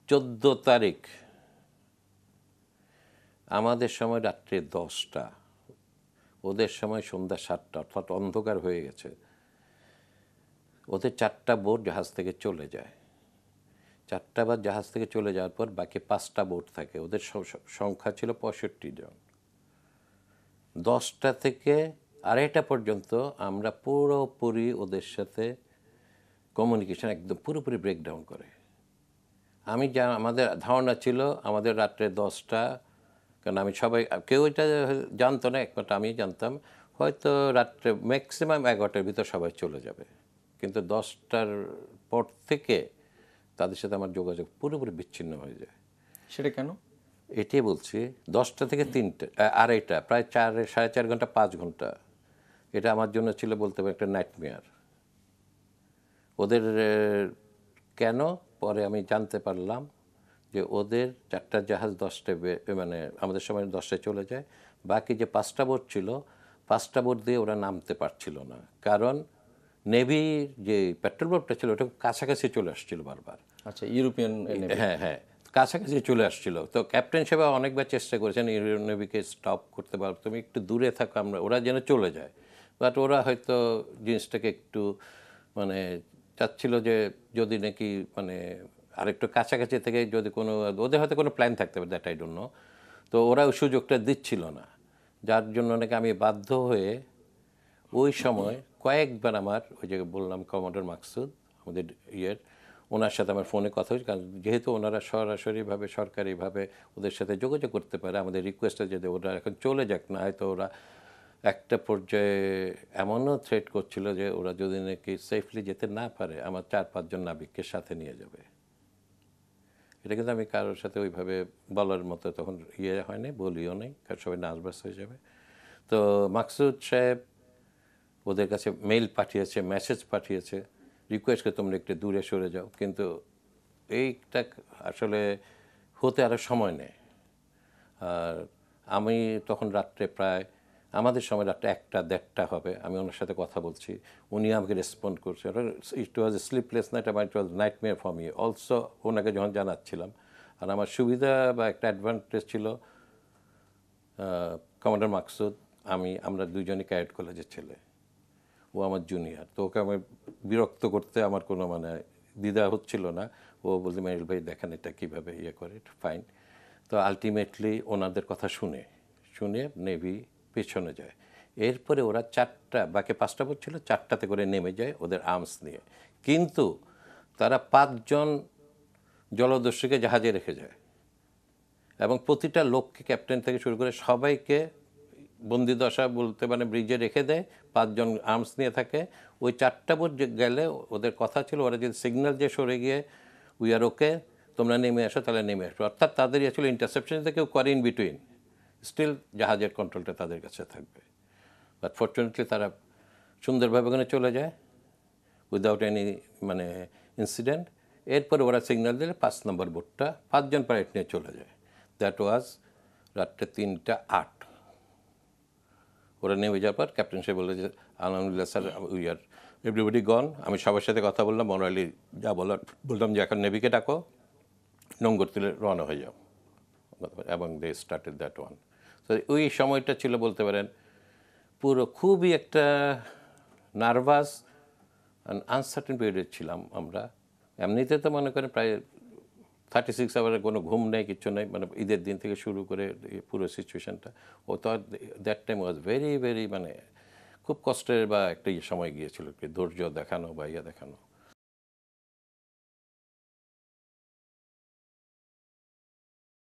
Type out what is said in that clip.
14 তারিখ আমাদের সময় রাত্রে 10টা, ওদের সময় সন্ধ্যা 7টা, অর্থাৎ অন্ধকার হয়ে গেছে। ওদের 4টা বোট জাহাজ থেকে চলে যায়। 4টা বার জাহাজ থেকে চলে যাওয়ার পর বাকি 5টা বোট থাকে। ওদের সংখ্যা ছিল 65 জন। 10টা থেকে 2:30 পর্যন্ত আমরা পুরোপুরি ওদের সাথে কমিউনিকেশন একদম পুরোপুরি ব্রেকডাউন করে। আমাদের ধারণা ছিল আমাদের রাত্রে 10টা, কারণ আমি সবাই কেউ এটা জানতো না, একমাত্র আমি জানতাম, হয়তো রাত্রে ম্যাক্সিমাম 11টার ভিতর সবাই চলে যাবে। কিন্তু 10টার পর থেকে তাদের সাথে আমার যোগাযোগ পুরোপুরি বিচ্ছিন্ন হয়ে যায়। সেটা কেন? এটাই বলছি, 10টা থেকে 3টে 2:30, প্রায় 4.5 ঘন্টা 5 ঘন্টা, এটা আমার জন্য ছিল বলতে পারি একটা নাইটমেয়ার। ওদের কেন পরে আমি জানতে পারলাম যে ওদের 4টা জাহাজ 10টায় মানে আমাদের সময় 10টায় চলে যায়। বাকি যে 5টা বোট ছিল, 5টা বোট দিয়ে ওরা নামতে পারছিল না, কারণ নেভির যে পেট্রোল বোটটা ছিল ওটা কাছাকাছি চলে আসছিল বারবার। আচ্ছা, ইউরোপিয়ান নেভি। হ্যাঁ হ্যাঁ, কাছাকাছি চলে আসছিল। তো ক্যাপ্টেন সাহেব অনেকবার চেষ্টা করেছেন ইউরোপিয়ান নেভিকে স্টপ করতে পারো, তুমি একটু দূরে থাকো, আমরা ওরা যেন চলে যায়। বাট ওরা হয়তো জিনিসটাকে একটু মানে চাচ্ছিল যে যদি নাকি মানে আরেকটু কাছাকাছি থেকে যদি কোনো ওদের হয়তো কোনো প্ল্যান থাকতে পারে, দ্যাট আই ডোন্ট নো। তো ওরা ওই সুযোগটা দিচ্ছিল না, যার জন্য নাকি আমি বাধ্য হয়ে ওই সময় কয়েকবার আমার ওই যে বললাম কমান্ডার মাকসুদ আমাদের ওনার সাথে আমার ফোনে কথা হয়েছে, কারণ যেহেতু ওনারা সরাসরিভাবে সরকারিভাবে ওদের সাথে যোগাযোগ করতে পারে, আমাদের রিকোয়েস্টে যদি ওরা এখন চলে যাক না, হয়তো ওরা একটা পর্যায়ে এমনও থ্রেট করছিল যে ওরা যদি নাকি সেফলি যেতে না পারে আমার 4-5 জন নাবিককে সাথে নিয়ে যাবে। এটা কিন্তু আমি কারোর সাথে ওইভাবে বলার মতো তখন হয়নি, বলিও নেই, কারণ সবাই নার্ভাস হয়ে যাবে। তো মাকসুদ সাহেব ওদের কাছে মেইল পাঠিয়েছে, মেসেজ পাঠিয়েছে, রিকোয়েস্ট করে তোমরা একটু দূরে সরে যাও, কিন্তু এইটা আসলে হতে আরও সময় নেয়। আর আমি তখন রাত্রে প্রায় আমাদের সময় রাত্রে 1টা-1:30 হবে, আমি ওনার সাথে কথা বলছি, উনি আমাকে রেসপন্ড করছে। It was a sleepless night, it was nightmare for me also. ওনাকে যখন জানাচ্ছিলাম, আর আমার সুবিধা বা একটা অ্যাডভান্টেজ ছিল, কমান্ডার মাকসুদ আমরা দুজনই ক্যাডেট কলেজের ছেলে, ও আমার জুনিয়র, তো ওকে আমি বিরক্ত করতে আমার কোনো মানে দ্বিধা হচ্ছিল না। ও বলতে মেরিল ভাই দেখেন এটা কীভাবে করে, ফাইন। তো আলটিমেটলি ওনাদের কথা শুনে নেভি পেছনে যায়। এরপরে ওরা 4টা, বাকি 5টা বোট ছিল, 4টাতে করে নেমে যায় ওদের আর্মস নিয়ে, কিন্তু তারা 5 জন জলদস্যুকে জাহাজে রেখে যায় এবং প্রতিটা লোককে ক্যাপ্টেন থেকে শুরু করে সবাইকে বন্দিদশা বলতে মানে ব্রিজে রেখে দেয়। 5 জন আর্মস নিয়ে থাকে। ওই 4টা বোট গেলে ওদের কথা ছিল ওরা যদি সিগন্যাল যে সরে গিয়ে উই আর ওকে, তোমরা নেমে আসো, তাহলে নেমে আসো, অর্থাৎ তাদের আসলে ইন্টারসেপশন থেকে কেউ করে ইন বিটুইন, স্টিল জাহাজের কন্ট্রোলটা তাদের কাছে থাকবে। বাট ফর্চুনেটলি তারা সুন্দরভাবে ওখানে চলে যায় উইদাউট এনি মানে ইনসিডেন্ট। এরপরে ওরা সিগন্যাল দিলে 5 নম্বর বোটটা 5 জন পাইলট নিয়ে চলে যায়। দ্যাট ওয়াজ রাত্রে 3:08। ওরা নেমে যাওয়ার পর ক্যাপ্টেন সাহেব বললো যে আলহামদুলিল্লাহ স্যার উই আর এভরিবডি গন। আমি সবার সাথে কথা বললাম, মরালি যা বললাম যে এখন নেভিকে ডাকো, নোঙ্গর তুলে রওনা হয়ে যাও, এবং দে স্টার্টেড দ্যাট ওয়ান। তো ওই সময়টা ছিল বলতে পারেন পুরো খুবই একটা নার্ভাস অ্যান্ড আনসার্টেন পিরিয়ডে ছিলাম আমরা। এমনিতে তো মনে করেন প্রায় 36 আওয়ারের কোনো ঘুম নেই, কিছু নেই, মানে ঈদের দিন থেকে শুরু করে পুরো সিচুয়েশানটা। ও তো that time was very very মানে খুব কষ্টের বা একটা সময় গিয়েছিল, ধৈর্য দেখানো বা দেখানো।